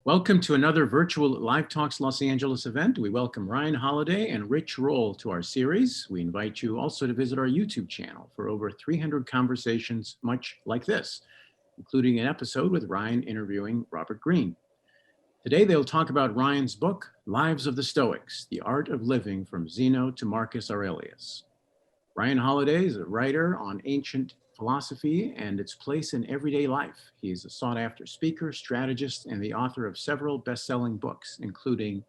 Welcome to another virtual Live Talks Los Angeles event. We welcome Ryan Holiday and Rich Roll to our series. We invite you also to visit our YouTube channel for over 300 conversations much like this, including an episode with Ryan interviewing Robert Greene. Today, they'll talk about Ryan's book, Lives of the Stoics, The Art of Living from Zeno to Marcus Aurelius. Ryan Holiday is a writer on ancient philosophy and its place in everyday life. He's a sought-after speaker, strategist, and the author of several best-selling books, including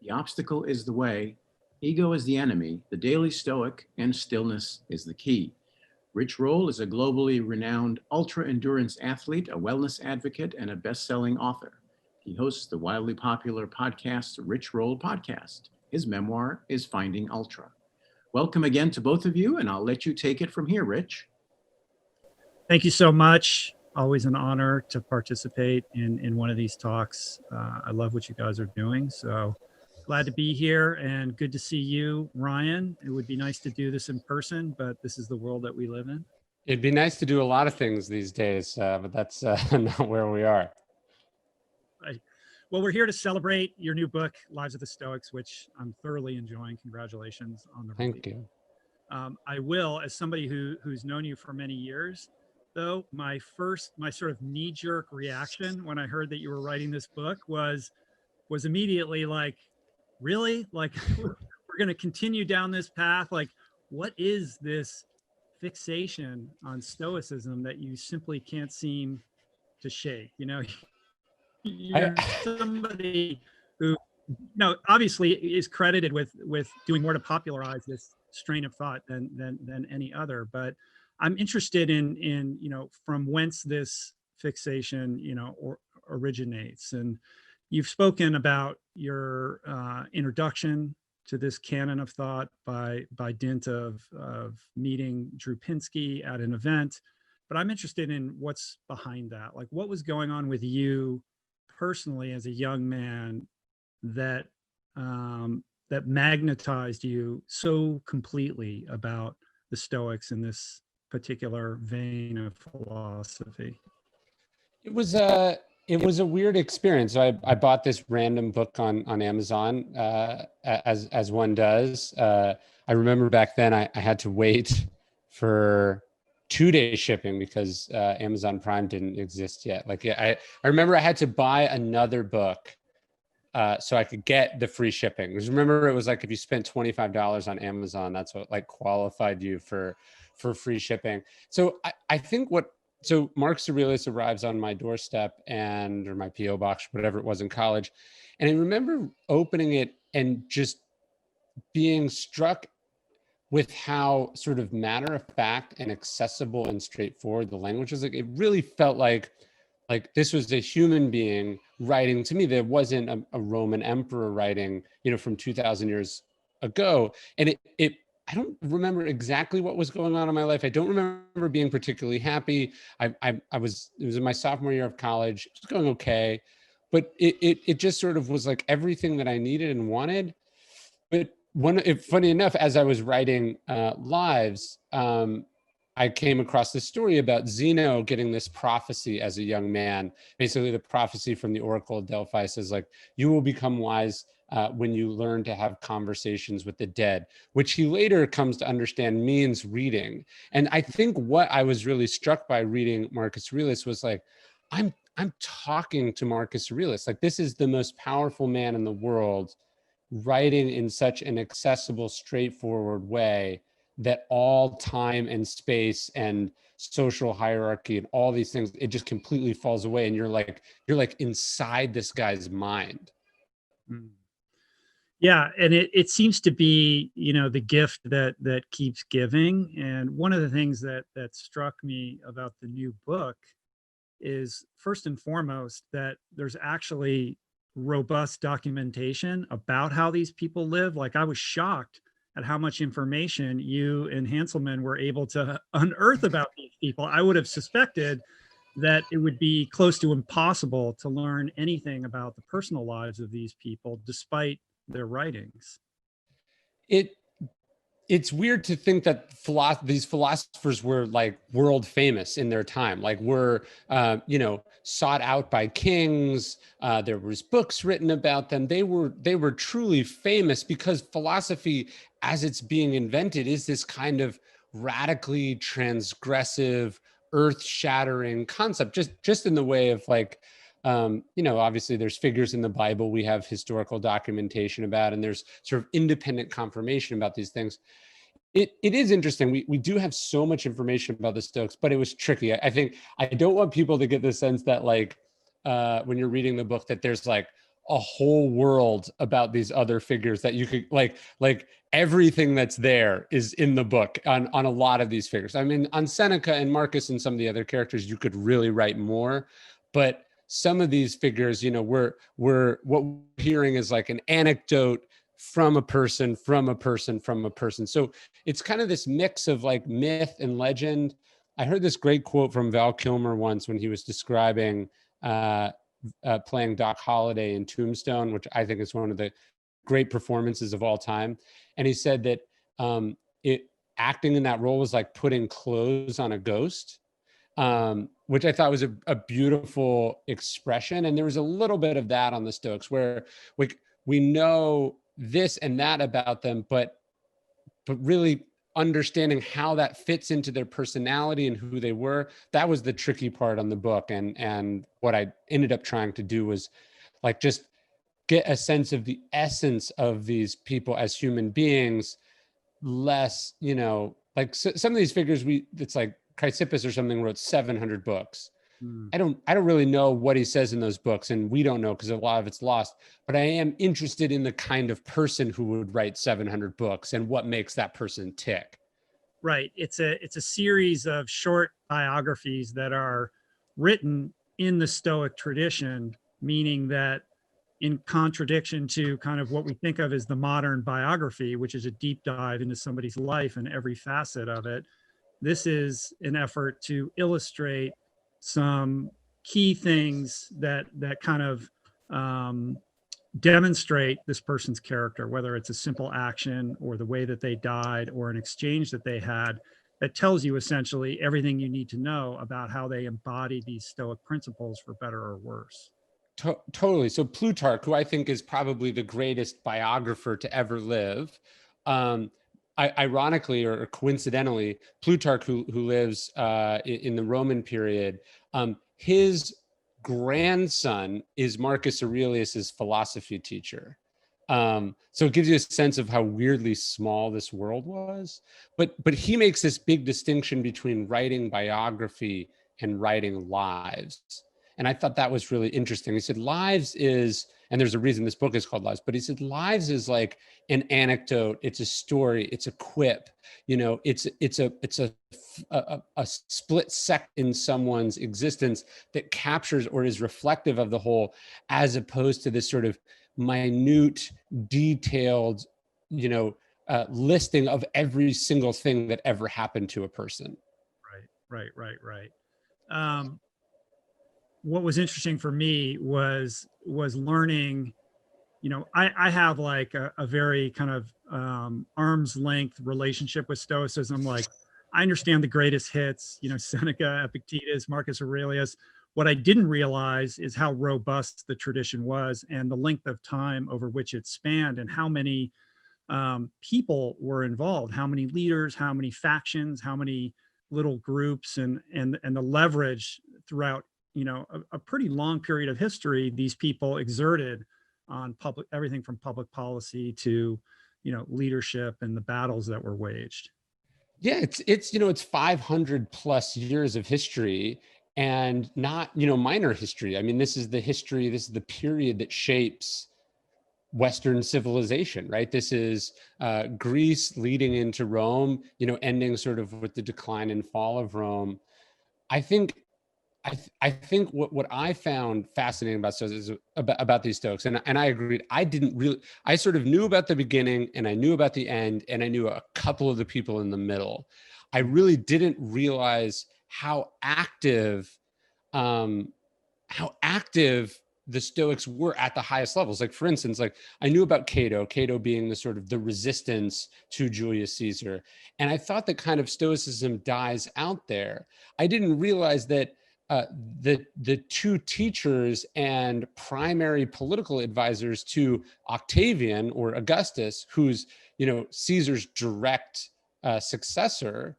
The Obstacle is the Way, Ego is the Enemy, The Daily Stoic, and Stillness is the Key. Rich Roll is a globally renowned ultra-endurance athlete, a wellness advocate, and a best-selling author. He hosts the wildly popular podcast, Rich Roll Podcast. His memoir is Finding Ultra. Welcome again to both of you, and I'll let you take it from here, Rich. Thank you so much. Always an honor to participate in one of these talks. I love what you guys are doing. So glad to be here and good to see you, Ryan. It would be nice to do this in person, but this is the world that we live in. It'd be nice to do a lot of things these days, but that's not where we are. Right. Well, we're here to celebrate your new book, Lives of the Stoics, which I'm thoroughly enjoying. Congratulations on the release. Thank you. I will, as somebody who's known you for many years, though, my sort of knee-jerk reaction when I heard that you were writing this book was immediately like, really? Like, we're going to continue down this path? Like, what is this fixation on Stoicism that you simply can't seem to shake? You know, you're somebody who, obviously is credited with doing more to popularize this strain of thought than any other, but I'm interested in from whence this fixation originates. And you've spoken about your introduction to this canon of thought by dint of meeting Drew Pinsky at an event, but I'm interested in what's behind that. Like, what was going on with you personally as a young man that magnetized you so completely about the Stoics and this particular vein of philosophy? It was a weird experience. So I bought this random book on Amazon, as one does. I remember back then I had to wait for 2-day shipping because Amazon Prime didn't exist yet. Like I remember I had to buy another book so I could get the free shipping. Because remember, it was like if you spent $25 on Amazon, that's what like qualified you for free shipping. So I think so Marcus Aurelius arrives on my doorstep or my PO box, whatever it was in college. And I remember opening it and just being struck with how sort of matter of fact and accessible and straightforward the language was. Like, it really felt like this was a human being writing to me. There wasn't a Roman emperor writing, from 2000 years ago. And I don't remember exactly what was going on in my life. I don't remember being particularly happy. It was in my sophomore year of college. It was going okay, but it just sort of was like everything that I needed and wanted. But funny enough, as I was writing Lives, I came across this story about Zeno getting this prophecy as a young man. Basically, the prophecy from the Oracle of Delphi says, like, you will become wise when you learn to have conversations with the dead, which he later comes to understand means reading. And I think what I was really struck by reading Marcus Aurelius was like, I'm talking to Marcus Aurelius. Like, this is the most powerful man in the world, writing in such an accessible, straightforward way that all time and space and social hierarchy and all these things, it just completely falls away. And you're like inside this guy's mind. Yeah. And it seems to be, the gift that keeps giving. And one of the things that struck me about the new book is, first and foremost, that there's actually robust documentation about how these people live. Like, I was shocked at how much information you and Hanselman were able to unearth about these people. I would have suspected that it would be close to impossible to learn anything about the personal lives of these people, despite their writings. it's weird to think that these philosophers were like world famous in their time, like were sought out by kings. There was books written about them. They were truly famous because philosophy, as it's being invented, is this kind of radically transgressive, earth-shattering concept. Just in the way of like, obviously there's figures in the Bible we have historical documentation about, and there's sort of independent confirmation about these things. It is interesting. We do have so much information about the Stoics, but it was tricky. I think I don't want people to get the sense that like when you're reading the book that there's like a whole world about these other figures that you could like everything that's there is in the book on a lot of these figures. I mean, on Seneca and Marcus and some of the other characters, you could really write more, but some of these figures, we're what we're hearing is like an anecdote from a person, from a person, from a person. So it's kind of this mix of like myth and legend. I heard this great quote from Val Kilmer once when he was describing playing Doc Holliday in Tombstone, which I think is one of the great performances of all time. And he said that acting in that role was like putting clothes on a ghost, which I thought was a beautiful expression. And there was a little bit of that on the Stoics where we know this and that about them, but really understanding how that fits into their personality and who they were, that was the tricky part on the book. And what I ended up trying to do was like just get a sense of the essence of these people as human beings, less, like some of these figures, it's like Chrysippus or something wrote 700 books. I don't really know what he says in those books, and we don't know because a lot of it's lost, but I am interested in the kind of person who would write 700 books and what makes that person tick. Right. It's a series of short biographies that are written in the Stoic tradition, meaning that in contradiction to kind of what we think of as the modern biography, which is a deep dive into somebody's life and every facet of it, this is an effort to illustrate some key things that kind of demonstrate this person's character, whether it's a simple action or the way that they died or an exchange that they had, that tells you essentially everything you need to know about how they embody these Stoic principles for better or worse. Totally. So Plutarch, who I think is probably the greatest biographer to ever live, ironically or coincidentally, Plutarch, who lives in the Roman period, his grandson is Marcus Aurelius's philosophy teacher. So it gives you a sense of how weirdly small this world was. But he makes this big distinction between writing biography and writing lives. And I thought that was really interesting. He said lives is, and there's a reason this book is called Lives, but he said lives is like an anecdote, it's a story, it's a quip, it's a split second in someone's existence that captures or is reflective of the whole, as opposed to this sort of minute, detailed, listing of every single thing that ever happened to a person. Right. What was interesting for me was learning, I have like a very kind of arm's length relationship with Stoicism. Like I understand the greatest hits, Seneca, Epictetus, Marcus Aurelius. What I didn't realize is how robust the tradition was and the length of time over which it spanned and how many people were involved, how many leaders, how many factions, how many little groups, and the leverage throughout a pretty long period of history these people exerted on everything from public policy to leadership and the battles that were waged. Yeah, it's 500 plus years of history, and not minor history. I mean, this is the period that shapes Western civilization, right? This is Greece leading into Rome, ending sort of with the decline and fall of Rome. I think what I found fascinating about Stoics is about these Stoics, and I agreed. I sort of knew about the beginning, and I knew about the end, and I knew a couple of the people in the middle. I really didn't realize how active the Stoics were at the highest levels. Like, for instance, like I knew about Cato being the sort of the resistance to Julius Caesar. And I thought that kind of Stoicism dies out there. I didn't realize that the two teachers and primary political advisors to Octavian or Augustus, who's, Caesar's direct successor,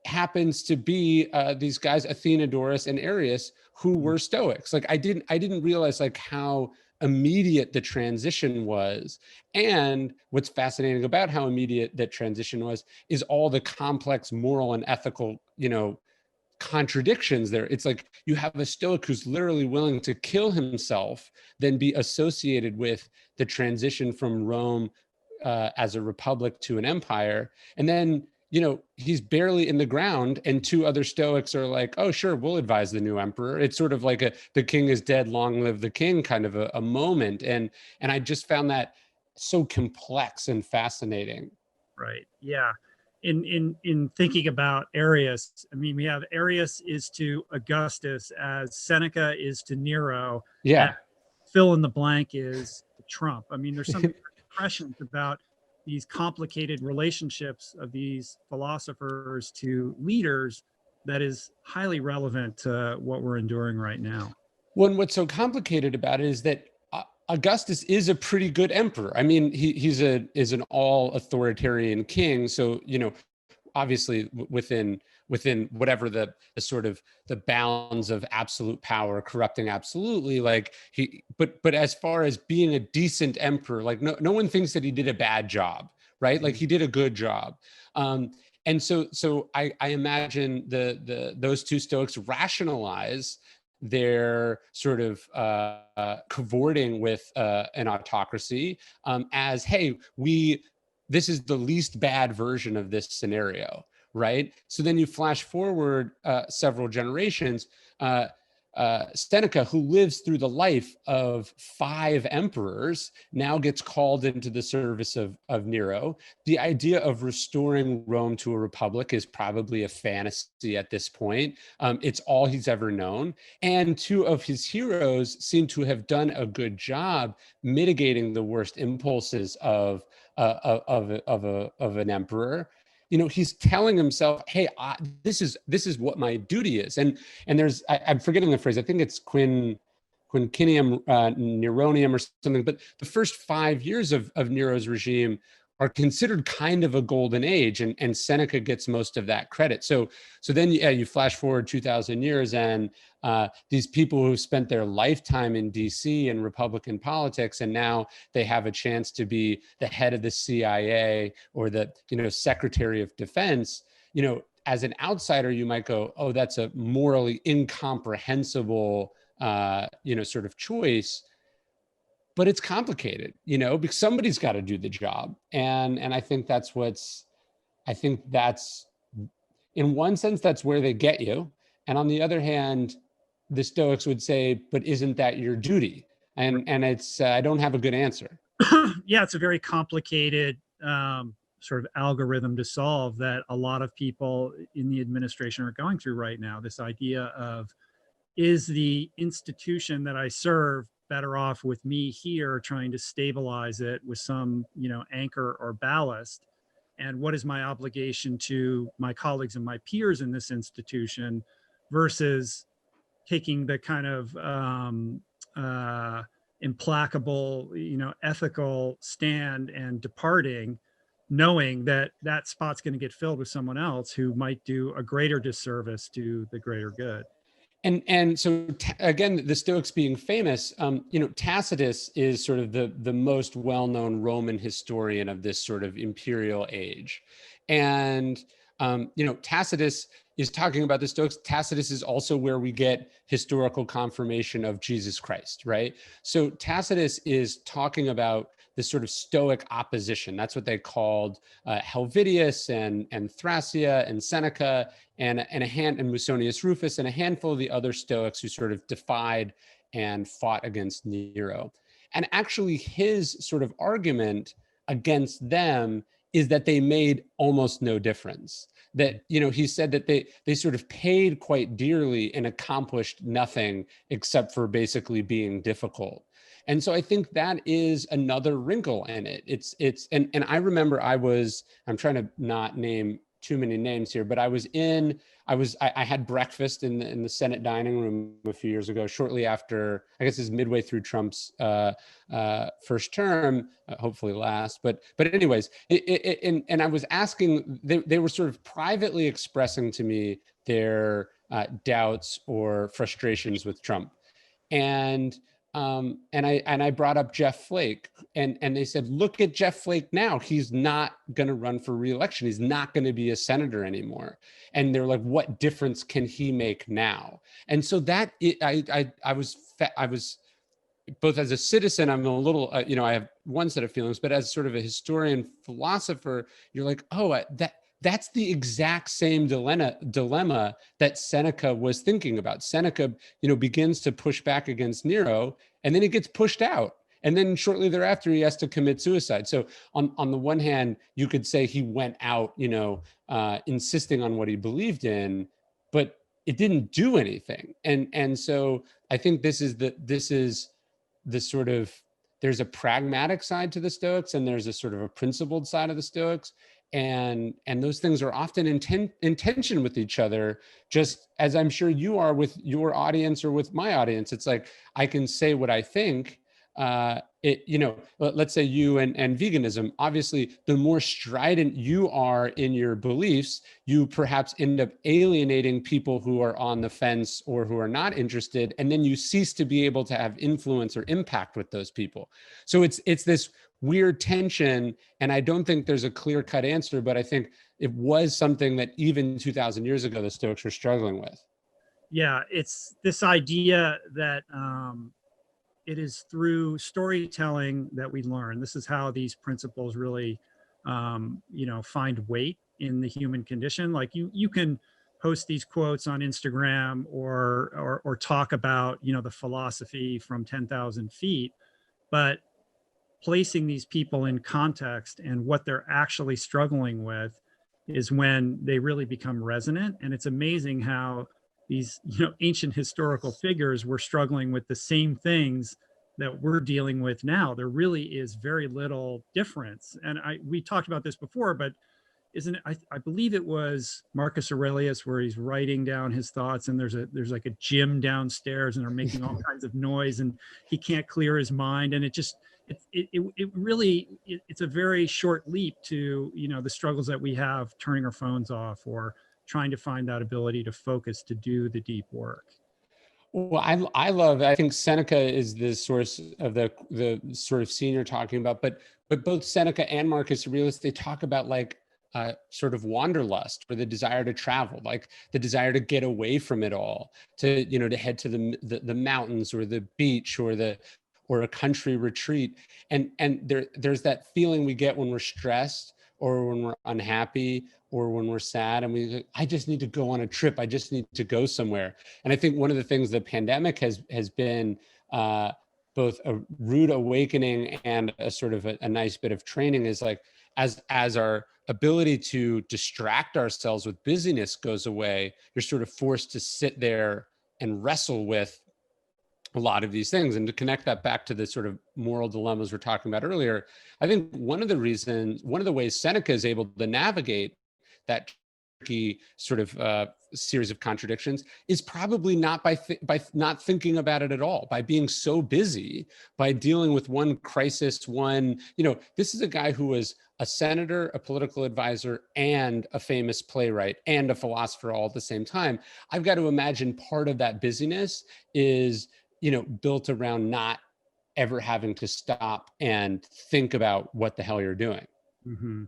happens to be these guys, Athenodorus and Arius, who were Stoics. Like I didn't realize like how immediate the transition was. And what's fascinating about how immediate that transition was is all the complex moral and ethical, contradictions there. It's like you have a Stoic who's literally willing to kill himself, then be associated with the transition from Rome as a republic to an empire. And then, he's barely in the ground, and two other Stoics are like, oh, sure, we'll advise the new emperor. It's sort of like the king is dead, long live the king kind of a moment. And I just found that so complex and fascinating. Right. Yeah. In thinking about Arius, I mean, we have Arius is to Augustus as Seneca is to Nero. Yeah. Fill in the blank is Trump. I mean, there's some impressions about these complicated relationships of these philosophers to leaders that is highly relevant to what we're enduring right now. Well, and what's so complicated about it is that Augustus is a pretty good emperor. I mean, is an all authoritarian king. So, obviously within whatever the sort of the bounds of absolute power, corrupting absolutely, like but as far as being a decent emperor, like no one thinks that he did a bad job, right? Like he did a good job. And so I imagine those two Stoics rationalize their sort of cavorting with an autocracy as, hey, this is the least bad version of this scenario, right? So then you flash forward several generations, Seneca, who lives through the life of 5 emperors, now gets called into the service of Nero. The idea of restoring Rome to a republic is probably a fantasy at this point. It's all he's ever known. And 2 of his heroes seem to have done a good job mitigating the worst impulses of an emperor. He's telling himself, hey, this is what my duty is. And there's, I'm forgetting the phrase, I think it's quinquennium Neronium or something, but the first 5 years of Nero's regime are considered kind of a golden age, and Seneca gets most of that credit. So then you flash forward 2,000 years, and these people who spent their lifetime in DC and Republican politics, and now they have a chance to be the head of the CIA or the Secretary of Defense. As an outsider, you might go, oh, that's a morally incomprehensible sort of choice. But it's complicated, because somebody's got to do the job. And I think that's in one sense, that's where they get you. And on the other hand, the Stoics would say, but isn't that your duty? And it's, I don't have a good answer. Yeah, it's a very complicated sort of algorithm to solve that a lot of people in the administration are going through right now. This idea of, is the institution that I serve better off with me here trying to stabilize it with some, anchor or ballast? And what is my obligation to my colleagues and my peers in this institution versus taking the kind of implacable, ethical stand and departing, knowing that that spot's going to get filled with someone else who might do a greater disservice to the greater good. And so again, the Stoics being famous, Tacitus is sort of the most well-known Roman historian of this sort of imperial age. And, Tacitus is talking about the Stoics. Tacitus is also where we get historical confirmation of Jesus Christ, right? So Tacitus is talking about this sort of Stoic opposition. That's what they called Helvidius and Thrasea and Seneca and Musonius Rufus and a handful of the other Stoics who sort of defied and fought against Nero. And actually his sort of argument against them is that they made almost no difference. That, he said that they sort of paid quite dearly and accomplished nothing except for basically being difficult. And so I think that is another wrinkle in it. And I remember I'm trying to not name too many names here, but I had breakfast in the Senate dining room a few years ago, shortly after, I guess it's midway through Trump's first term, hopefully last. But anyways, and I was asking, they were sort of privately expressing to me their doubts or frustrations with Trump. And I brought up Jeff Flake, and they said, look at Jeff Flake now. He's not going to run for re-election. He's not going to be a senator anymore. And they're like, what difference can he make now? And so I was both as a citizen, I'm a little, I have one set of feelings, but as sort of a historian philosopher, you're like, oh, that's the exact same dilemma that Seneca was thinking about. Seneca, begins to push back against Nero, and then he gets pushed out. And then shortly thereafter, he has to commit suicide. So on the one hand, you could say he went out, insisting on what he believed in, but it didn't do anything. And so I think this is the sort of, there's a pragmatic side to the Stoics, and there's a sort of a principled side of the Stoics. And those things are often in tension with each other, just as I'm sure you are with your audience or with my audience. It's like, I can say what I think. Let's say you and veganism, obviously, the more strident you are in your beliefs, you perhaps end up alienating people who are on the fence or who are not interested. And then you cease to be able to have influence or impact with those people. So it's this weird tension. And I don't think there's a clear-cut answer, but I think it was something that even 2000 years ago, the Stoics were struggling with. Yeah, it's this idea that it is through storytelling that we learn. This is how these principles really, find weight in the human condition. Like you can post these quotes on Instagram or talk about, the philosophy from 10,000 feet, but placing these people in context and what they're actually struggling with is when they really become resonant. And it's amazing how these ancient historical figures were struggling with the same things that we're dealing with now. There really is very little difference. And we talked about this before, but isn't it, I believe it was Marcus Aurelius where he's writing down his thoughts, and there's like a gym downstairs and they're making all kinds of noise and he can't clear his mind. And it's a very short leap to, the struggles that we have turning our phones off or trying to find that ability to focus, to do the deep work. Well, I think Seneca is the source of the sort of scene you're talking about, but both Seneca and Marcus Aurelius, they talk about like sort of wanderlust, or the desire to travel, like the desire to get away from it all, to head to the mountains or the beach or a country retreat. And there's that feeling we get when we're stressed or when we're unhappy or when we're sad, and I just need to go on a trip. I just need to go somewhere. And I think one of the things the pandemic has been both a rude awakening and a sort of a nice bit of training is like, as our ability to distract ourselves with busyness goes away, you're sort of forced to sit there and wrestle with a lot of these things. And to connect that back to the sort of moral dilemmas we're talking about earlier, I think one of the ways Seneca is able to navigate that tricky sort of series of contradictions is probably not by not thinking about it at all, by being so busy, by dealing with one crisis, this is a guy who was a senator, a political advisor, and a famous playwright and a philosopher all at the same time. I've got to imagine part of that busyness is, built around not ever having to stop and think about what the hell you're doing. Mm-hmm.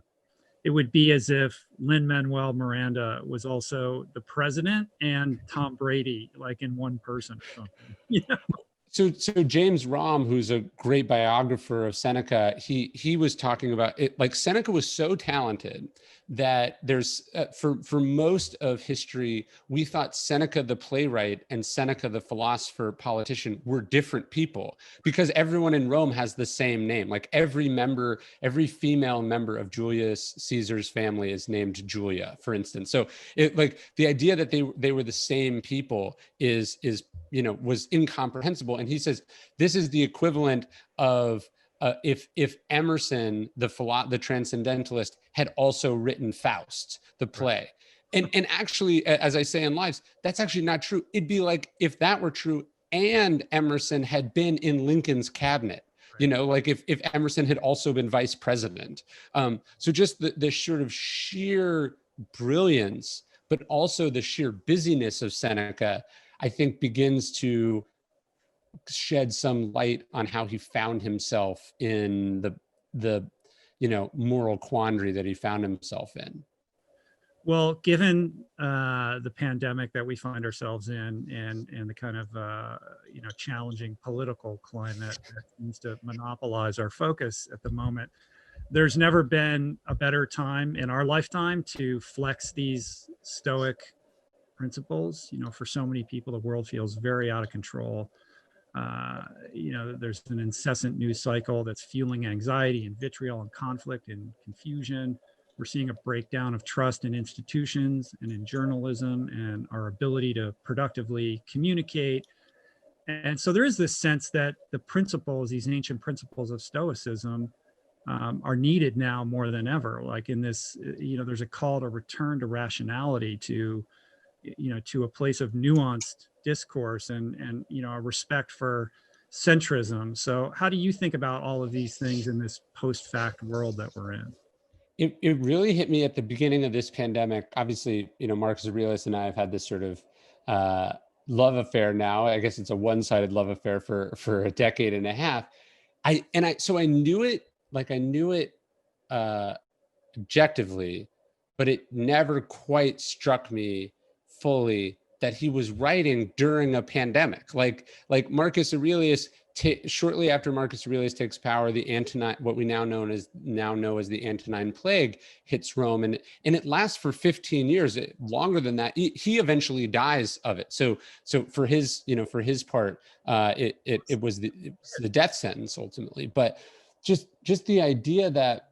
It would be as if Lin-Manuel Miranda was also the president and Tom Brady, like in one person or something. So James Romm, who's a great biographer of Seneca, he was talking about it. Like Seneca was so talented that there's for most of history, we thought Seneca the playwright and Seneca the philosopher politician were different people because everyone in Rome has the same name. Like every female member of Julius Caesar's family is named Julia, for instance. So like the idea that they were the same people is was incomprehensible. And he says this is the equivalent of if Emerson, the transcendentalist, had also written Faust, the play. And actually, as I say in Lives, that's actually not true. It'd be like if that were true and Emerson had been in Lincoln's cabinet, like if Emerson had also been vice president. So just the sort of sheer brilliance, but also the sheer busyness of Seneca, I think begins to shed some light on how he found himself in the moral quandary that he found himself in. Well, given the pandemic that we find ourselves in, and the kind of challenging political climate that seems to monopolize our focus at the moment, there's never been a better time in our lifetime to flex these Stoic principles. For so many people, the world feels very out of control. There's an incessant news cycle that's fueling anxiety and vitriol and conflict and confusion. We're seeing a breakdown of trust in institutions and in journalism and our ability to productively communicate. And so there is this sense that the principles, these ancient principles of Stoicism, are needed now more than ever. Like in this, there's a call to return to rationality, to a place of nuanced discourse and a respect for centrism. So how do you think about all of these things in this post-fact world that we're in? It really hit me at the beginning of this pandemic. Obviously, Marcus Aurelius and I have had this sort of love affair now. I guess it's a one-sided love affair for a decade and a half. So I knew it objectively, but it never quite struck me fully that he was writing during a pandemic. Like Marcus Aurelius, shortly after Marcus Aurelius takes power, the Antonine, what we now know as the Antonine Plague, hits Rome, and it lasts for 15 years, longer than that. He eventually dies of it. So for his part, it was the death sentence ultimately. But just the idea that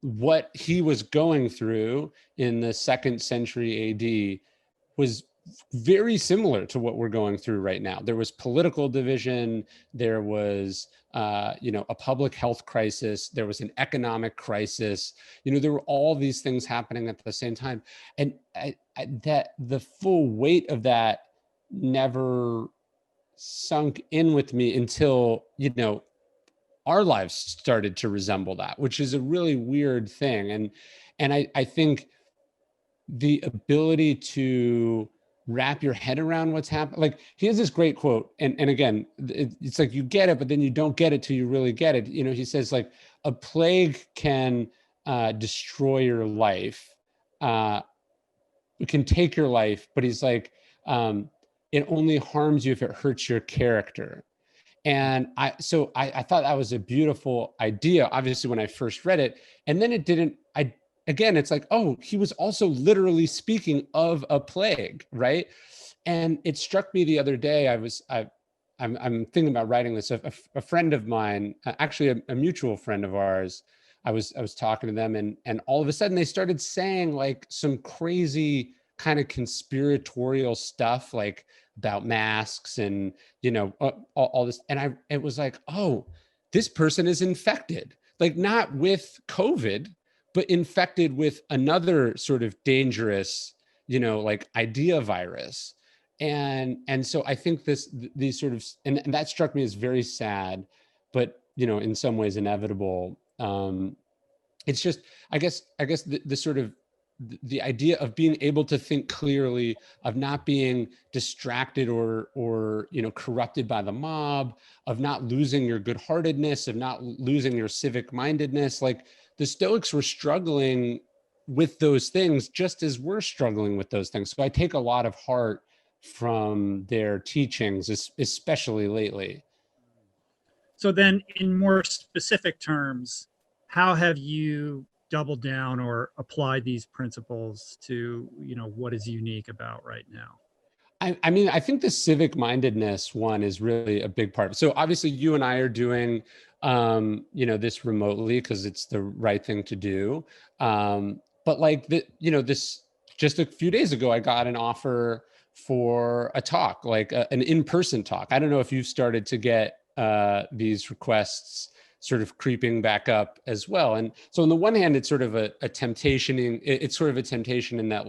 what he was going through in the 2nd century AD was very similar to what we're going through right now. There was political division, there was a public health crisis, there was an economic crisis, there were all these things happening at the same time. And that the full weight of that never sunk in with me until, our lives started to resemble that, which is a really weird thing. And I think the ability to wrap your head around what's happening. Like he has this great quote, and again, it's like you get it, but then you don't get it till you really get it. He says like a plague can destroy your life. It can take your life, but he's like, it only harms you if it hurts your character. And I thought that was a beautiful idea, obviously, when I first read it. And then it didn't, again, it's like, oh, he was also literally speaking of a plague, right? And it struck me the other day, I'm thinking about writing this. A friend of mine, actually a mutual friend of ours, I was talking to them, and all of a sudden they started saying like some crazy kind of conspiratorial stuff, like about masks and all this, and it was like, oh, this person is infected, like not with COVID, but infected with another sort of dangerous, like idea virus. And so I think these sort of, and that struck me as very sad, but in some ways inevitable. It's just, I guess the sort of the idea of being able to think clearly, of not being distracted or corrupted by the mob, of not losing your good-heartedness, of not losing your civic mindedness. Like the Stoics were struggling with those things just as we're struggling with those things. So I take a lot of heart from their teachings, especially lately. So then in more specific terms, how have you doubled down or applied these principles to, what is unique about right now? I mean, I think the civic mindedness one is really a big part. So obviously you and I are doing, this remotely because it's the right thing to do. But like this just a few days ago, I got an offer for a talk, like an in-person talk. I don't know if you've started to get these requests sort of creeping back up as well. And so on the one hand, it's sort of a temptation. It's sort of a temptation in that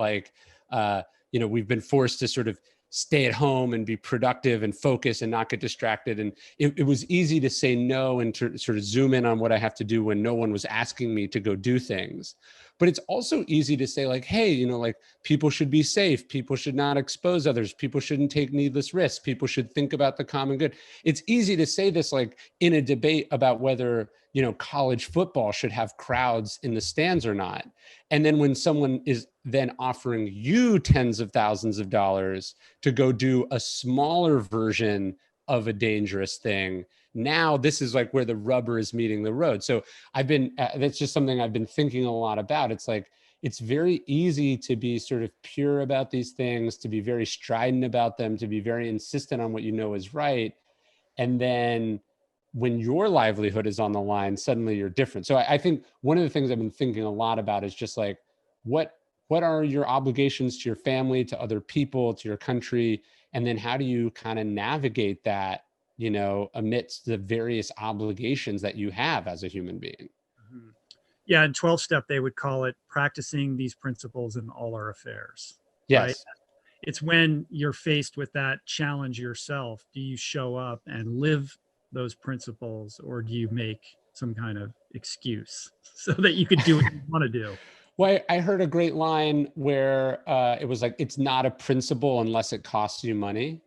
we've been forced to sort of stay at home and be productive and focus and not get distracted. And it was easy to say no and to sort of zoom in on what I have to do when no one was asking me to go do things. But it's also easy to say like, hey, people should be safe. People should not expose others. People shouldn't take needless risks. People should think about the common good. It's easy to say this like in a debate about whether, college football should have crowds in the stands or not. And then when someone is then offering you tens of thousands of dollars to go do a smaller version of a dangerous thing, now this is like where the rubber is meeting the road. So that's just something I've been thinking a lot about. It's like, it's very easy to be sort of pure about these things, to be very strident about them, to be very insistent on what you know is right. And then when your livelihood is on the line, suddenly you're different. So I think one of the things I've been thinking a lot about is just like, what are your obligations to your family, to other people, to your country? And then how do you kind of navigate that, amidst the various obligations that you have as a human being? Mhm. Yeah, in 12 step, they would call it practicing these principles in all our affairs, right? Yes. It's when you're faced with that challenge yourself, do you show up and live those principles, or do you make some kind of excuse so that you could do what you want to do? Well, I heard a great line where it was like, it's not a principle unless it costs you money.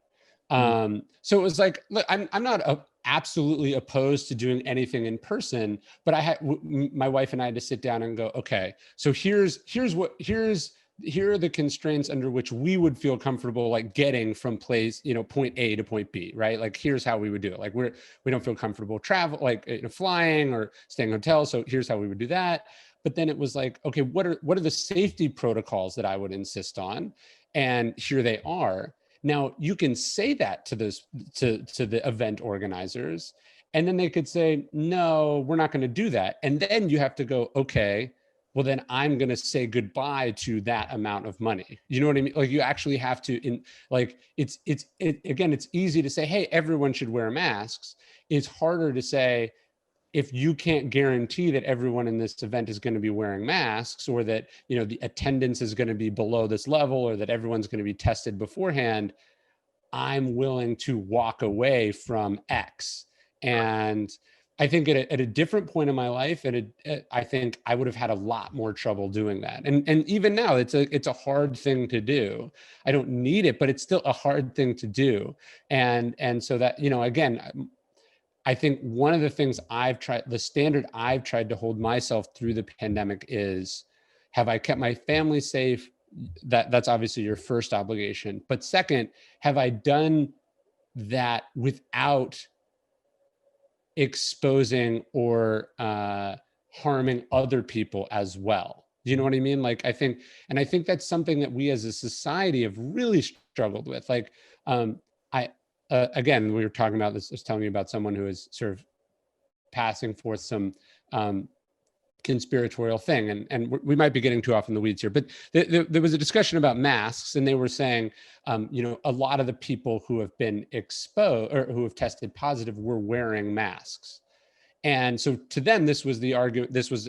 So it was like, look, I'm not absolutely opposed to doing anything in person, but my wife and I had to sit down and go, okay, so here are the constraints under which we would feel comfortable like getting from point A to point B, right? Like, here's how we would do it. Like we don't feel comfortable flying or staying in hotels. So here's how we would do that. But then it was like, okay, what are the safety protocols that I would insist on? And here they are. Now you can say that to the event organizers, and then they could say, no, we're not going to do that. And then you have to go, okay, well then I'm going to say goodbye to that amount of money. You know what I mean? Like you actually have to again, it's easy to say, hey, everyone should wear masks. It's harder to say, if you can't guarantee that everyone in this event is going to be wearing masks, or that, the attendance is going to be below this level, or that everyone's going to be tested beforehand, I'm willing to walk away from X. And I think at a different point in my life, I think I would have had a lot more trouble doing that. And even now, it's a hard thing to do. I don't need it, but it's still a hard thing to do. And so that, again, I think one of the things the standard I've tried to hold myself through the pandemic is, have I kept my family safe? That's obviously your first obligation. But second, have I done that without exposing or harming other people as well? Do you know what I mean? Like, I think that's something that we as a society have really struggled with. Like, again, we were talking about this, I was telling you about someone who is sort of passing forth some conspiratorial thing, and we might be getting too off in the weeds here, but there was a discussion about masks, and they were saying, a lot of the people who have been exposed or who have tested positive were wearing masks. And so to them, this was the argument, this was,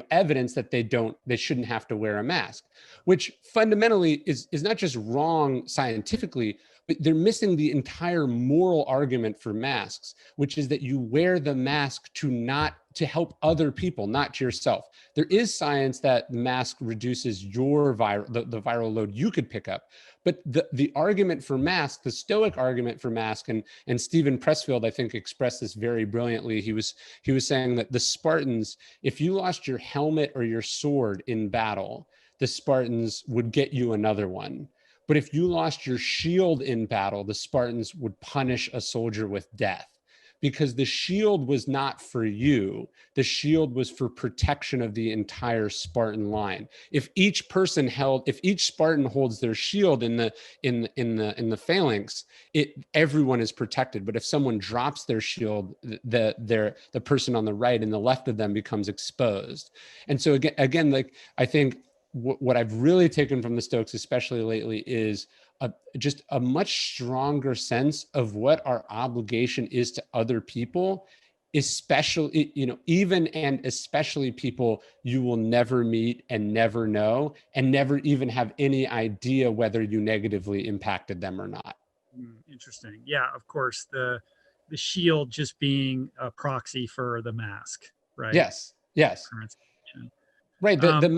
evidence that they shouldn't have to wear a mask, which fundamentally is not just wrong scientifically, but they're missing the entire moral argument for masks, which is that you wear the mask to help other people, not to yourself. There is science that the mask reduces your the viral load you could pick up. But the argument for mask, the Stoic argument for mask, and Stephen Pressfield, I think, expressed this very brilliantly. He was saying that the Spartans, if you lost your helmet or your sword in battle, the Spartans would get you another one. But if you lost your shield in battle, the Spartans would punish a soldier with death, because the shield was not for you. The shield was for protection of the entire Spartan line. If each Spartan holds their shield in the phalanx, everyone is protected. But if someone drops their shield, the person on the right and the left of them becomes exposed. And so again, like, I think what I've really taken from the Stoics, especially lately, is just a much stronger sense of what our obligation is to other people, especially, even and especially people you will never meet and never know and never even have any idea whether you negatively impacted them or not. Interesting. Yeah, of course, the shield just being a proxy for the mask, right? Yes. Right. The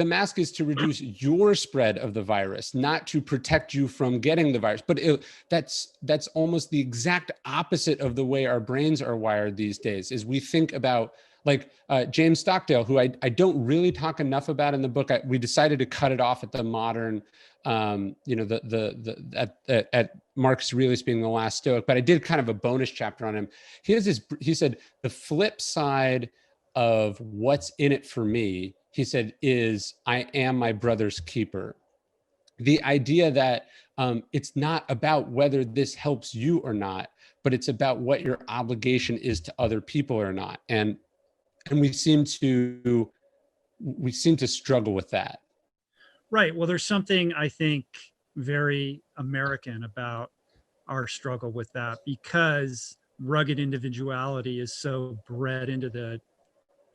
mask is to reduce your spread of the virus, not to protect you from getting the virus. But that's almost the exact opposite of the way our brains are wired these days. Is we think about, like, James Stockdale, who I don't really talk enough about in the book. We decided to cut it off at the modern, at Marcus Aurelius being the last Stoic. But I did kind of a bonus chapter on him. He said the flip side of what's in it for me, he said, is I am my brother's keeper. The idea that it's not about whether this helps you or not, but it's about what your obligation is to other people or not. And we seem to struggle with that. Right. Well, there's something, I think, very American about our struggle with that, because rugged individuality is so bred into the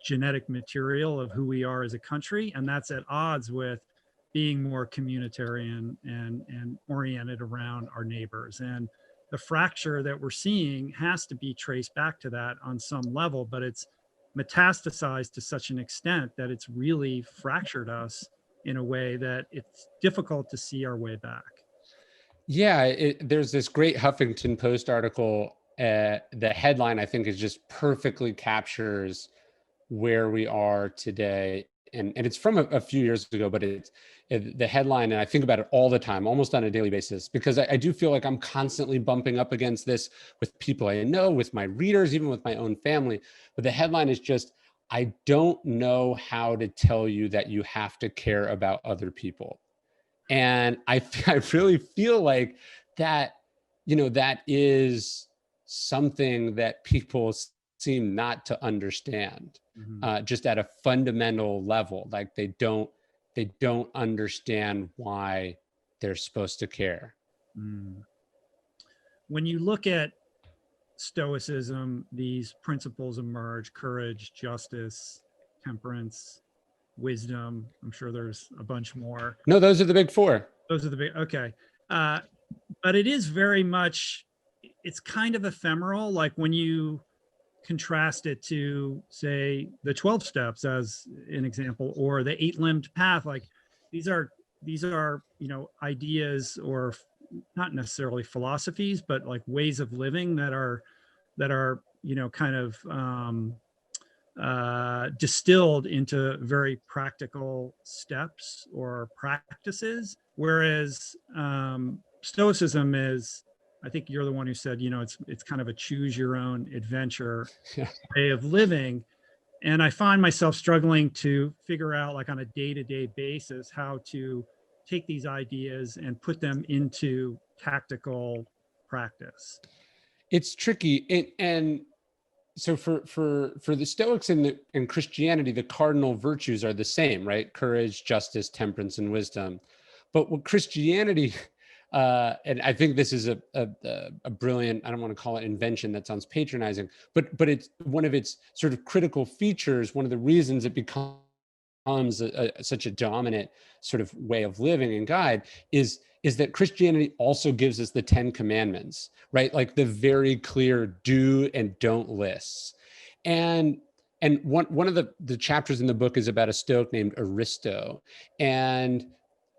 genetic material of who we are as a country, and that's at odds with being more communitarian and oriented around our neighbors. And the fracture that we're seeing has to be traced back to that on some level, but it's metastasized to such an extent that it's really fractured us in a way that it's difficult to see our way back. Yeah, there's this great Huffington Post article. The headline, I think, is just perfectly captures where we are today. And it's from a few years ago, but the headline, and I think about it all the time, almost on a daily basis, because I do feel like I'm constantly bumping up against this with people I know, with my readers, even with my own family. But the headline is just, I don't know how to tell you that you have to care about other people. And I really feel like that, that is something that people seem not to understand, just at a fundamental level. Like they don't understand why they're supposed to care. When you look at Stoicism, these principles emerge: courage, justice, temperance, wisdom. I'm sure there's a bunch more. No, those are the big four. Those are the big, okay. But it is very much, it's kind of ephemeral. Like when you contrast it to, say, the 12 steps as an example, or the 8-limbed path, like these are, ideas, or not necessarily philosophies, but like ways of living that are, kind of distilled into very practical steps or practices. Whereas Stoicism is, I think you're the one who said, it's kind of a choose your own adventure way of living. And I find myself struggling to figure out, like on a day-to-day basis, how to take these ideas and put them into tactical practice. It's tricky. And so for the Stoics and Christianity, the cardinal virtues are the same, right? Courage, justice, temperance, and wisdom. But what Christianity, and I think this is a brilliant, I don't want to call it invention, that sounds patronizing, but it's one of its sort of critical features. One of the reasons it becomes such a dominant sort of way of living and guide is that Christianity also gives us the 10 commandments, right? Like the very clear do and don't lists. And one of the chapters in the book is about a Stoic named Aristo. And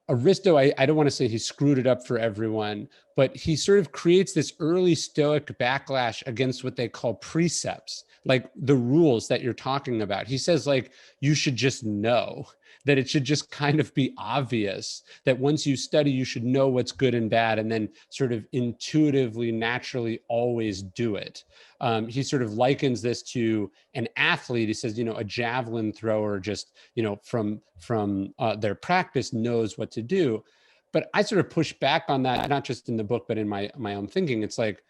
Aristo, I don't want to say he screwed it up for everyone, but he sort of creates this early Stoic backlash against what they call precepts, like the rules that you're talking about. He says, like, you should just know, that it should just kind of be obvious that once you study, you should know what's good and bad, and then sort of intuitively, naturally always do it. He sort of likens this to an athlete. He says, a javelin thrower just, from their practice knows what to do. But I sort of push back on that, not just in the book, but in my own thinking. It's like,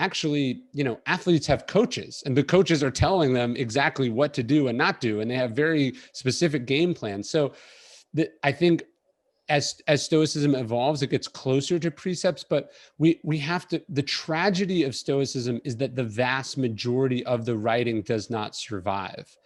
actually, athletes have coaches, and the coaches are telling them exactly what to do and not do, and they have very specific game plans. So I think as Stoicism evolves, it gets closer to precepts, but we have to, the tragedy of Stoicism is that the vast majority of the writing does not survive.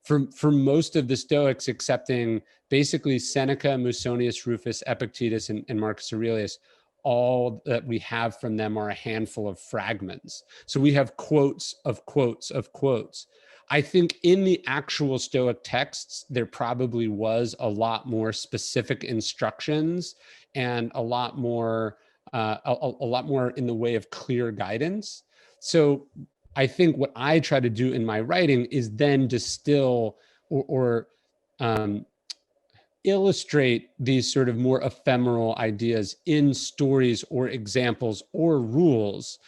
For most of the Stoics, excepting basically Seneca, Musonius Rufus, Epictetus, and Marcus Aurelius, all that we have from them are a handful of fragments. So we have quotes of quotes of quotes. I think in the actual Stoic texts, there probably was a lot more specific instructions and a lot more in the way of clear guidance. So I think what I try to do in my writing is then distill or illustrate these sort of more ephemeral ideas in stories or examples or rules,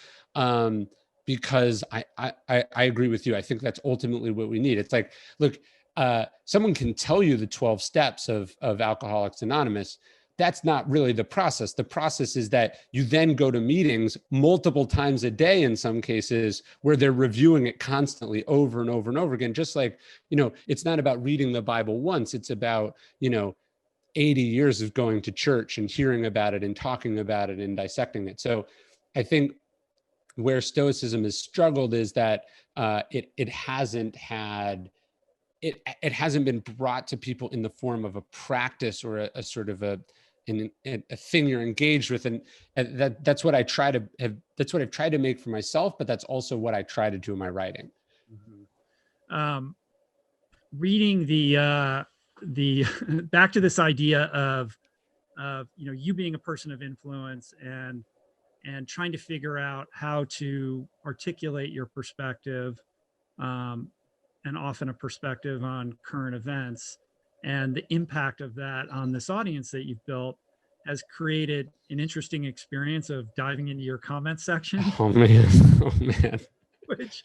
because I agree with you. I think that's ultimately what we need. It's like, look, someone can tell you the 12 steps of Alcoholics Anonymous. That's not really the process. The process is that you then go to meetings multiple times a day in some cases where they're reviewing it constantly over and over and over again. Just like, it's not about reading the Bible once. It's about, 80 years of going to church and hearing about it and talking about it and dissecting it. So I think where Stoicism has struggled is that it hasn't been brought to people in the form of a practice or a sort of a thing you're engaged with, and that's what I've tried to make for myself, but that's also what I try to do in my writing. Reading the back to this idea of you being a person of influence and trying to figure out how to articulate your perspective, and often a perspective on current events, and the impact of that on this audience that you've built has created an interesting experience of diving into your comment section. Oh man. which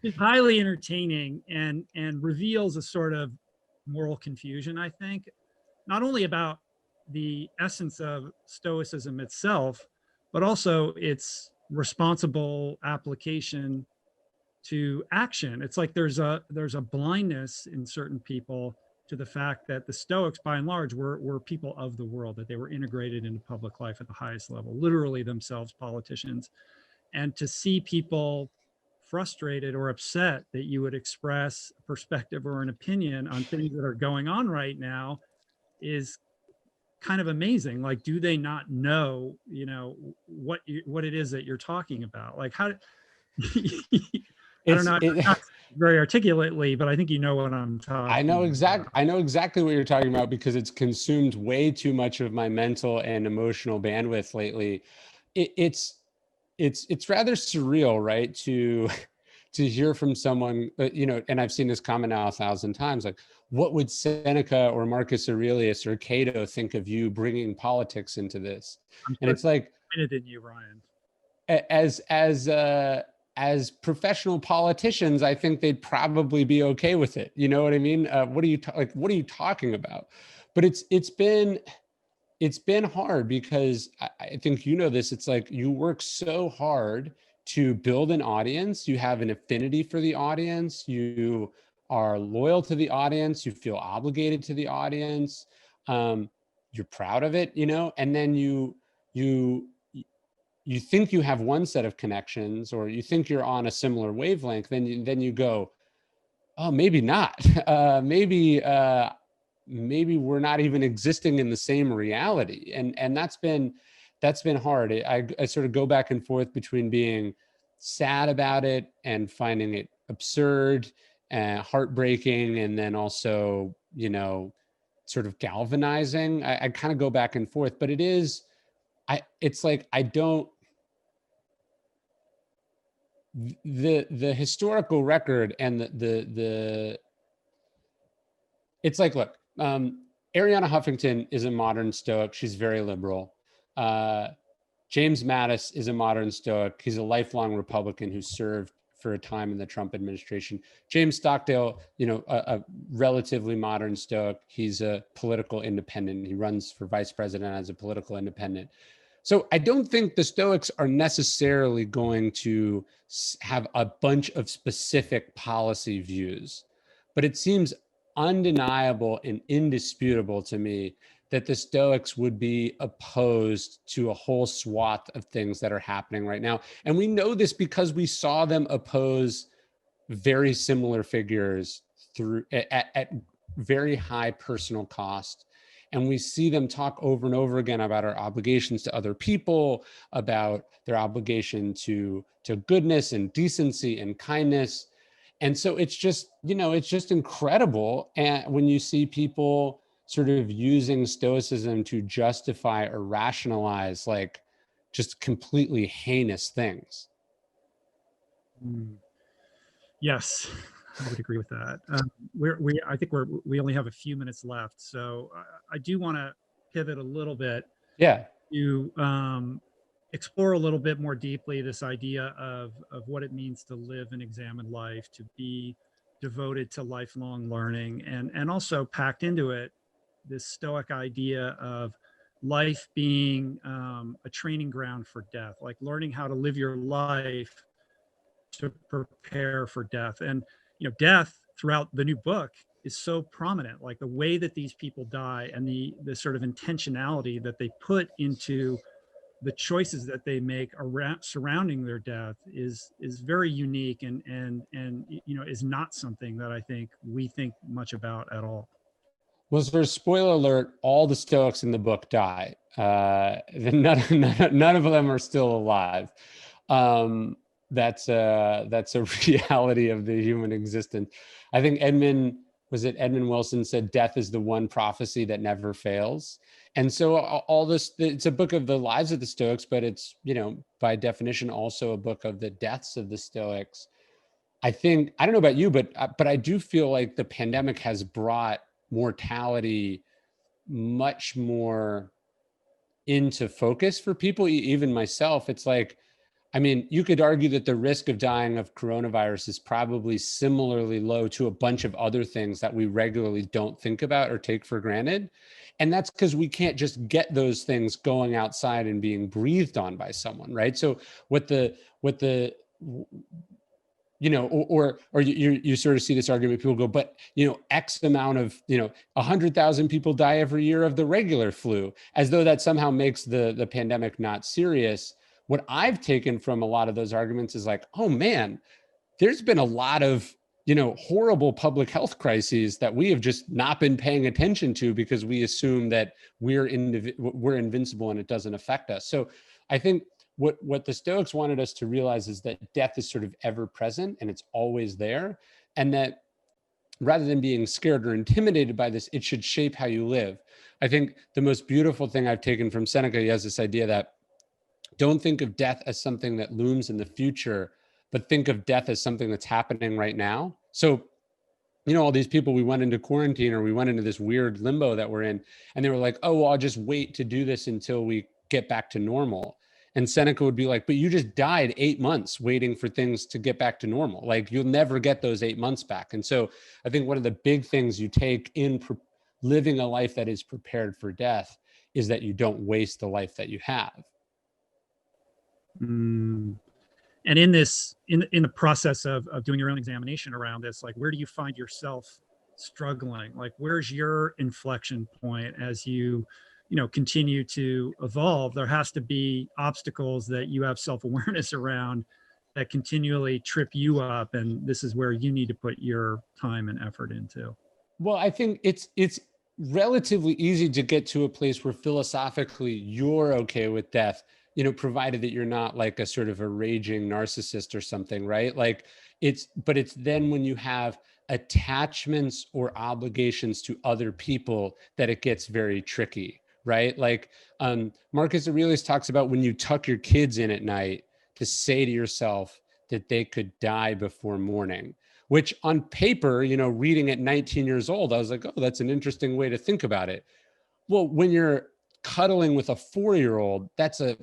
is highly entertaining and reveals a sort of moral confusion, I think, not only about the essence of Stoicism itself, but also its responsible application to action. It's like there's a blindness in certain people to the fact that the Stoics, by and large, were people of the world, that they were integrated into public life at the highest level, literally themselves politicians. And to see people frustrated or upset that you would express a perspective or an opinion on things that are going on right now is kind of amazing. Like, do they not know, what it is that you're talking about? Like, how I don't know, not very articulately, but I think you know what I'm talking I know about. exactly what you're talking about, because it's consumed way too much of my mental and emotional bandwidth lately. It's rather surreal, right? To hear from someone, and I've seen this comment now 1,000 times, like, what would Seneca or Marcus Aurelius or Cato think of you bringing politics into this? And it's like, in you, Ryan. As professional politicians, I think they'd probably be okay with it. You know what I mean? What are you talking about? But it's been hard, because I think this. It's like you work so hard to build an audience. You have an affinity for the audience. You are loyal to the audience. You feel obligated to the audience. You're proud of it, and then you think you have one set of connections, or you think you're on a similar wavelength. Then you go, oh, maybe not. Maybe we're not even existing in the same reality. And that's been hard. I sort of go back and forth between being sad about it and finding it absurd and heartbreaking, and then also, sort of galvanizing. I kind of go back and forth, but it's like, I don't, the historical record and the it's like, look, Ariana Huffington is a modern Stoic. She's very liberal. James Mattis is a modern Stoic. He's a lifelong Republican who served for a time in the Trump administration. James Stockdale, a relatively modern Stoic. He's a political independent. He runs for vice president as a political independent. So I don't think the Stoics are necessarily going to have a bunch of specific policy views, but it seems undeniable and indisputable to me that the Stoics would be opposed to a whole swath of things that are happening right now. And we know this because we saw them oppose very similar figures at very high personal cost. And we see them talk over and over again about our obligations to other people, about their obligation to goodness and decency and kindness. And so it's just, it's just incredible. And when you see people sort of using Stoicism to justify or rationalize like just completely heinous things. Yes, I would agree with that. I think we only have a few minutes left, so I do want to pivot a little bit. Yeah. To explore a little bit more deeply this idea of what it means to live an examined life, to be devoted to lifelong learning, and also packed into it this Stoic idea of life being a training ground for death, like learning how to live your life to prepare for death. And death throughout the new book is so prominent, like the way that these people die and the sort of intentionality that they put into the choices that they make around surrounding their death is very unique and is not something that I think we think much about at all. Well, for a spoiler alert, all the Stoics in the book die. None of them are still alive. That's a reality of the human existence. I think Edmund Wilson said death is the one prophecy that never fails. And so all this, it's a book of the lives of the Stoics, but it's, by definition, also a book of the deaths of the Stoics. I think, I don't know about you, but I do feel like the pandemic has brought mortality much more into focus for people, even myself. It's like, I mean, you could argue that the risk of dying of coronavirus is probably similarly low to a bunch of other things that we regularly don't think about or take for granted. And that's because we can't just get those things going outside and being breathed on by someone, right? So you sort of see this argument, people go, but X amount of 100,000 people die every year of the regular flu, as though that somehow makes the pandemic not serious. What I've taken from a lot of those arguments is like, oh man, there's been a lot of horrible public health crises that we have just not been paying attention to because we assume that we're invincible and it doesn't affect us. So I think what the Stoics wanted us to realize is that death is sort of ever present and it's always there. And that rather than being scared or intimidated by this, it should shape how you live. I think the most beautiful thing I've taken from Seneca, he has this idea that don't think of death as something that looms in the future, but think of death as something that's happening right now. So, all these people, we went into quarantine or we went into this weird limbo that we're in, and they were like, oh, well, I'll just wait to do this until we get back to normal. And Seneca would be like, but you just died 8 months waiting for things to get back to normal. Like you'll never get those 8 months back. And so I think one of the big things you take in living a life that is prepared for death is that you don't waste the life that you have. And in this, in the process of doing your own examination around this, like, where do you find yourself struggling? Like, where's your inflection point as you continue to evolve? There has to be obstacles that you have self-awareness around that continually trip you up. And this is where you need to put your time and effort into. Well, I think it's relatively easy to get to a place where philosophically you're okay with death, provided that you're not like a sort of a raging narcissist or something, right? Like but it's then when you have attachments or obligations to other people that it gets very tricky, right? Like Marcus Aurelius talks about when you tuck your kids in at night to say to yourself that they could die before morning, which on paper, reading at 19 years old, I was like, oh, that's an interesting way to think about it. Well, when you're cuddling with a 4-year-old, that's a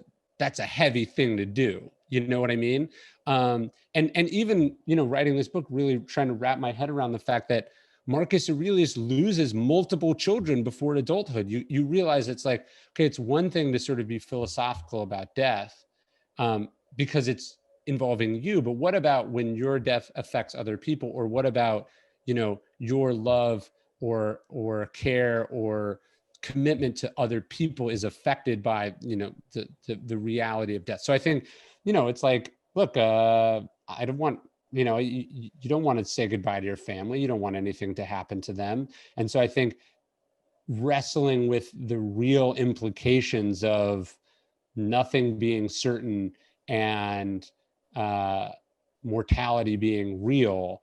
heavy thing to do. You know what I mean? And even, writing this book, really trying to wrap my head around the fact that Marcus Aurelius loses multiple children before adulthood. You realize it's like, okay, it's one thing to sort of be philosophical about death, because it's involving you, but what about when your death affects other people? Or what about, your love or care or commitment to other people is affected by, the reality of death. So I think, it's like, look, I don't want, you don't want to say goodbye to your family. You don't want anything to happen to them. And so I think wrestling with the real implications of nothing being certain and mortality being real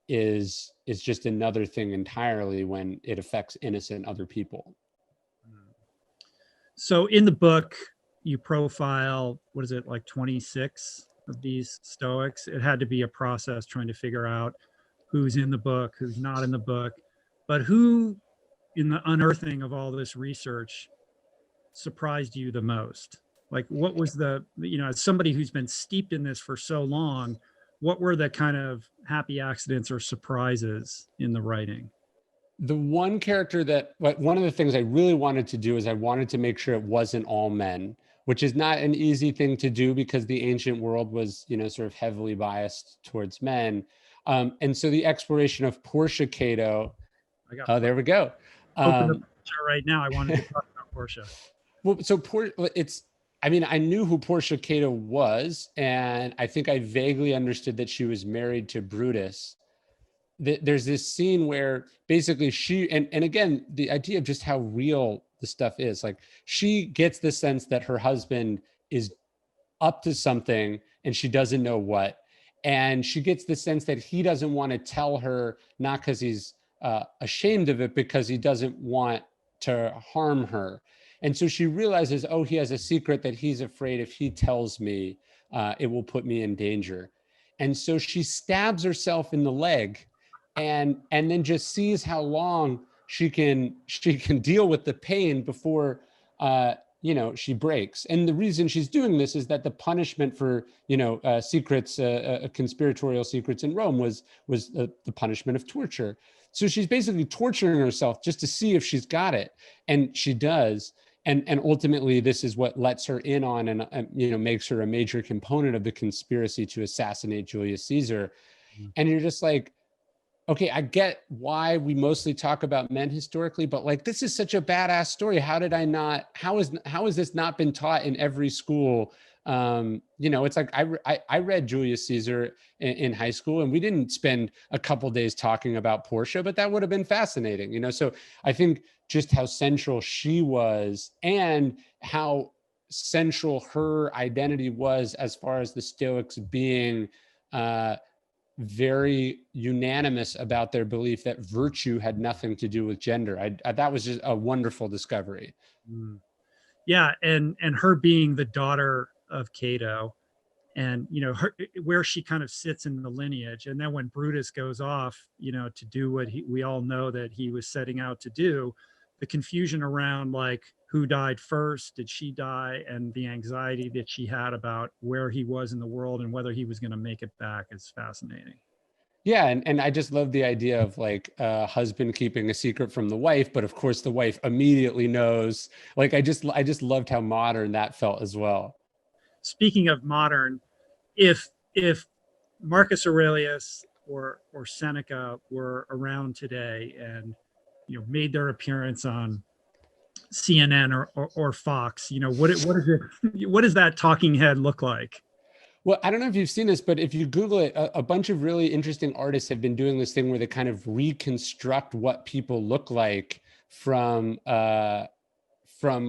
is just another thing entirely when it affects innocent other people. So in the book, you profile, what is it, like 26 of these Stoics? It had to be a process trying to figure out who's in the book, who's not in the book, but who in the unearthing of all this research surprised you the most? Like, what was the, as somebody who's been steeped in this for so long, what were the kind of happy accidents or surprises in the writing? The one character one of the things I really wanted to do is I wanted to make sure it wasn't all men, which is not an easy thing to do because the ancient world was, sort of heavily biased towards men. And so the exploration of Portia Cato, there we go. Open the picture right now. I wanted to talk about Portia. Well, so I knew who Portia Cato was, and I think I vaguely understood that she was married to Brutus. There's this scene where basically she, and again, the idea of just how real the stuff is, like she gets the sense that her husband is up to something and she doesn't know what. And she gets the sense that he doesn't want to tell her, not because he's ashamed of it, because he doesn't want to harm her. And so she realizes, oh, he has a secret that he's afraid if he tells me, it will put me in danger. And so she stabs herself in the leg and then just sees how long she can deal with the pain before she breaks. And the reason she's doing this is that the punishment for secrets, conspiratorial secrets in Rome was the punishment of torture. So she's basically torturing herself just to see if she's got it, and she does. And ultimately, this is what lets her in on and makes her a major component of the conspiracy to assassinate Julius Caesar. Mm-hmm. And you're just like, okay, I get why we mostly talk about men historically, but like, this is such a badass story. How has this not been taught in every school? It's like, I read Julius Caesar in high school, and we didn't spend a couple days talking about Portia, but that would have been fascinating, so I think just how central she was and how central her identity was as far as the Stoics being, very unanimous about their belief that virtue had nothing to do with gender. That was just a wonderful discovery. Yeah, and her being the daughter of Cato, and where she kind of sits in the lineage, and then when Brutus goes off, to do what we all know that he was setting out to do, the confusion around like who died first, did she die, and the anxiety that she had about where he was in the world and whether he was going to make it back is fascinating. Yeah, and I just love the idea of like a husband keeping a secret from the wife, but of course the wife immediately knows. Like I just loved how modern that felt as well. Speaking of modern, if Marcus Aurelius or Seneca were around today and made their appearance on CNN or Fox, what does that talking head look like? Well, I don't know if you've seen this, but if you Google it, a bunch of really interesting artists have been doing this thing where they kind of reconstruct what people look like from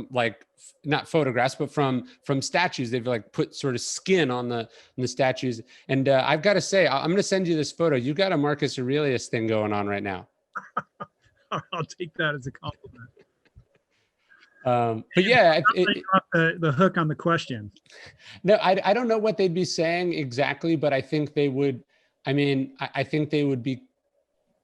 like not photographs, but from statues. They've like put sort of skin on the statues. And I've got to say, I'm going to send you this photo. You got a Marcus Aurelius thing going on right now. I'll take that as a compliment. But yeah, Off the hook on the question. no, I don't know what they'd be saying exactly, but I think they would. I mean, I think they would be.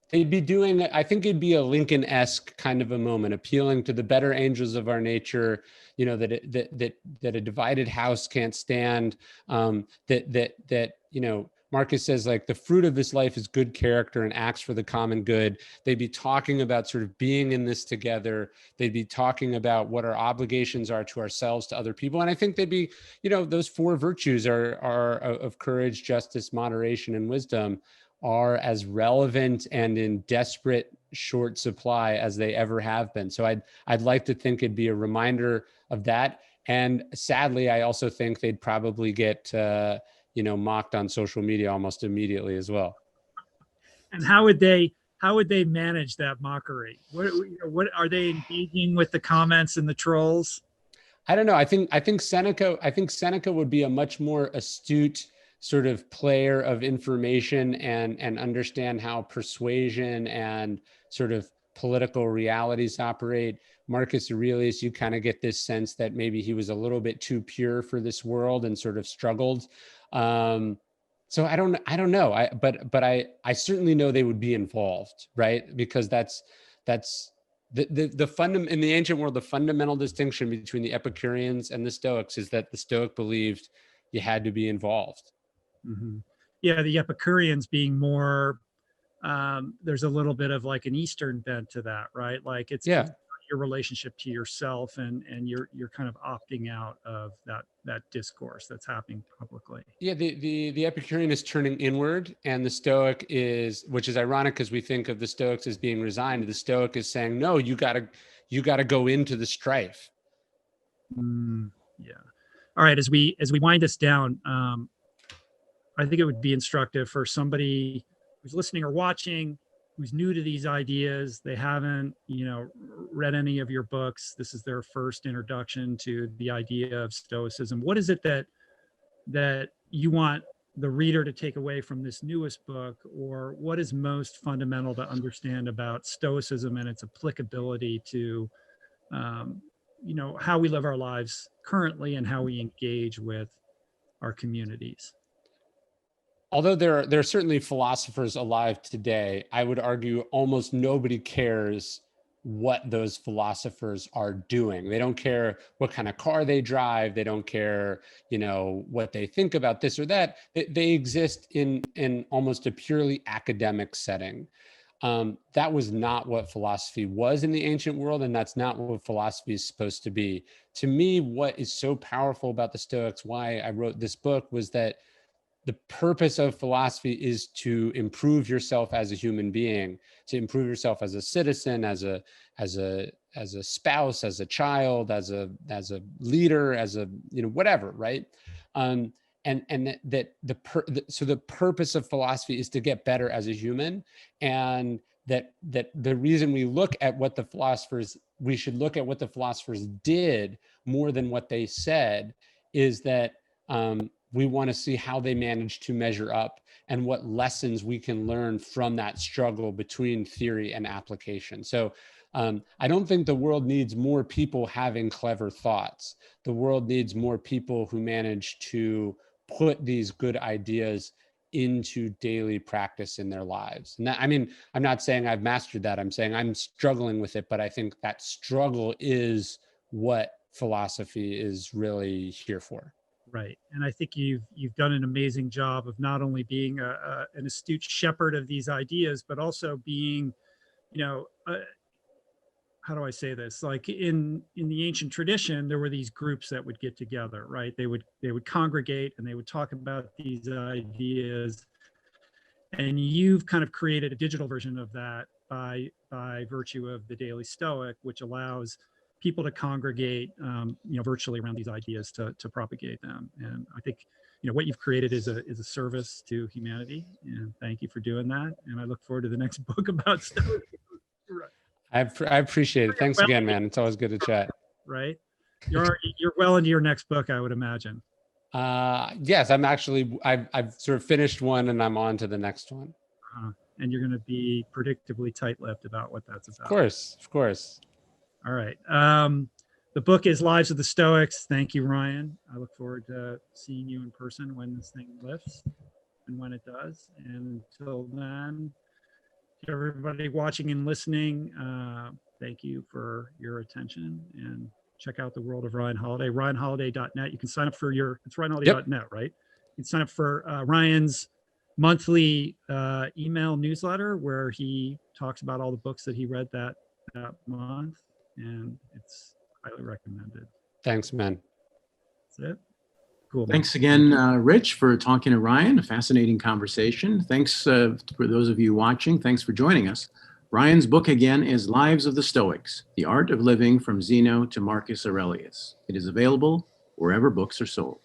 They'd be doing. I think it'd be a Lincoln-esque kind of a moment, appealing to the better angels of our nature. You know that a divided house can't stand. That you know. Marcus says, like, the fruit of this life is good character and acts for the common good. They'd be talking about sort of being in this together. They'd be talking about what our obligations are to ourselves, to other people. And I think they'd be, you know, those four virtues are of courage, justice, moderation, and wisdom are as relevant and in desperate short supply as they ever have been. So I'd like to think it'd be a reminder of that. And sadly, I also think they'd probably get, mocked on social media almost immediately as well. And how would they manage that mockery? What are they engaging with the comments and the trolls? I don't know. I think Seneca would be a much more astute sort of player of information and understand how persuasion and sort of political realities operate. Marcus Aurelius, you kind of get this sense that maybe he was a little bit too pure for this world and sort of struggled. So I don't know. But I certainly know they would be involved, right? Because that's in the ancient world, the fundamental distinction between the Epicureans and the Stoics is that the Stoic believed you had to be involved. Mm-hmm. Yeah, the Epicureans being more, there's a little bit of like an Eastern bent to that, right? Like it's your relationship to yourself, and you're kind of opting out of that discourse that's happening publicly. Yeah, the Epicurean is turning inward, and the Stoic is, which is ironic because we think of the Stoics as being resigned. The Stoic is saying, no, you gotta go into the strife. Yeah. All right. As we wind this down, I think it would be instructive for somebody who's listening or watching, who's new to these ideas. They haven't, read any of your books. This is their first introduction to the idea of Stoicism. What is it that you want the reader to take away from this newest book, or what is most fundamental to understand about Stoicism and its applicability to, how we live our lives currently and how we engage with our communities? Although there are certainly philosophers alive today, I would argue almost nobody cares what those philosophers are doing. They don't care what kind of car they drive. They don't care, what they think about this or that. They exist in almost a purely academic setting. That was not what philosophy was in the ancient world, and that's not what philosophy is supposed to be. To me, what is so powerful about the Stoics, why I wrote this book, was that the purpose of philosophy is to improve yourself as a human being, to improve yourself as a citizen, as a spouse, as a child, as a leader, as a whatever, right? So the purpose of philosophy is to get better as a human, and that the reason we should look at what the philosophers did more than what they said is that we want to see how they managed to measure up and what lessons we can learn from that struggle between theory and application. So I don't think the world needs more people having clever thoughts. The world needs more people who manage to put these good ideas into daily practice in their lives. And I'm not saying I've mastered that. I'm saying I'm struggling with it, but I think that struggle is what philosophy is really here for. Right. And I think you've done an amazing job of not only being an astute shepherd of these ideas, but also being, how do I say this? Like in the ancient tradition, there were these groups that would get together, right? They would congregate and they would talk about these ideas. And you've kind of created a digital version of that by virtue of the Daily Stoic, which allows people to congregate, virtually around these ideas to propagate them. And I think, what you've created is a service to humanity. And thank you for doing that. And I look forward to the next book about Stoicism. I appreciate it. Thanks again, man. It's always good to chat. Right. You're well into your next book, I would imagine. Yes, I've sort of finished one and I'm on to the next one. And you're going to be predictably tight-lipped about what that's about. Of course. All right. The book is Lives of the Stoics. Thank you, Ryan. I look forward to seeing you in person when this thing lifts and when it does. And until then, to everybody watching and listening, thank you for your attention, and check out the world of Ryan Holiday, ryanholiday.net. You can sign up for it's ryanholiday.net, right? You can sign up for Ryan's monthly email newsletter where he talks about all the books that he read that month, and it's highly recommended. Thanks, man. That's it. Cool. Thanks again, Rich, for talking to Ryan. A fascinating conversation. Thanks for those of you watching. Thanks for joining us. Ryan's book again is Lives of the Stoics, The Art of Living from Zeno to Marcus Aurelius. It is available wherever books are sold.